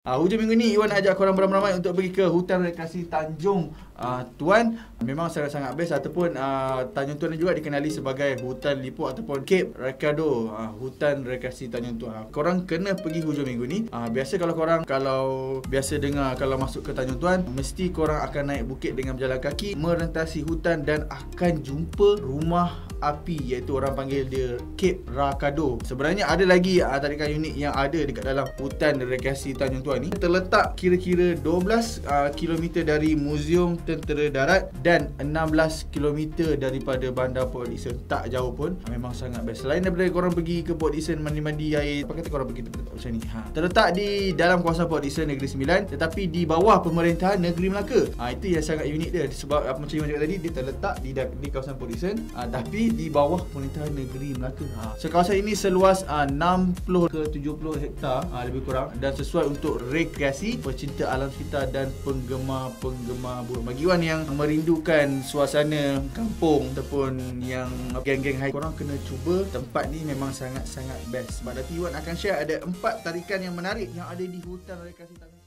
Hujung minggu ni Iwan ajak korang beramai-ramai untuk pergi ke hutan rekreasi Tanjung Tuan. Memang sangat-sangat best ataupun Tanjung Tuan juga dikenali sebagai hutan lipuk ataupun Cape Recado, hutan rekreasi Tanjung Tuan. Korang kena pergi hujung minggu ni. Biasa kalau korang biasa dengar kalau masuk ke Tanjung Tuan, mesti korang akan naik bukit dengan berjalan kaki, merentasi hutan dan akan jumpa rumah api, iaitu orang panggil dia Cape Recado. Sebenarnya ada lagi tarikan unik yang ada dekat dalam hutan rekreasi Tanjung Tuan ni. Terletak kira-kira 12 km dari Muzium Tentera Darat dan 16 km daripada Bandar Port Dickson. Tak jauh pun. Memang sangat best. Selain daripada korang pergi ke Port Dickson mandi-mandi air, apa kata korang pergi tempat macam ni. Terletak di dalam kawasan Port Dickson Negeri Sembilan, tetapi di bawah pemerintahan Negeri Melaka. Itu yang sangat unik dia. Sebab macam yang cakap tadi, dia terletak di kawasan Port Dickson, tapi di bawah pemerintahan Negeri Melaka. So kawasan ini seluas 60 ke 70 hektar lebih kurang, dan sesuai untuk rekreasi pecinta alam sekitar dan penggemar burung. Bagi Wan yang merindukan suasana kampung ataupun yang geng-geng hike, korang kena cuba tempat ni. Memang sangat-sangat best. Sebab nanti Wan akan share ada 4 tarikan yang menarik yang ada di hutan rekreasi Tanjung.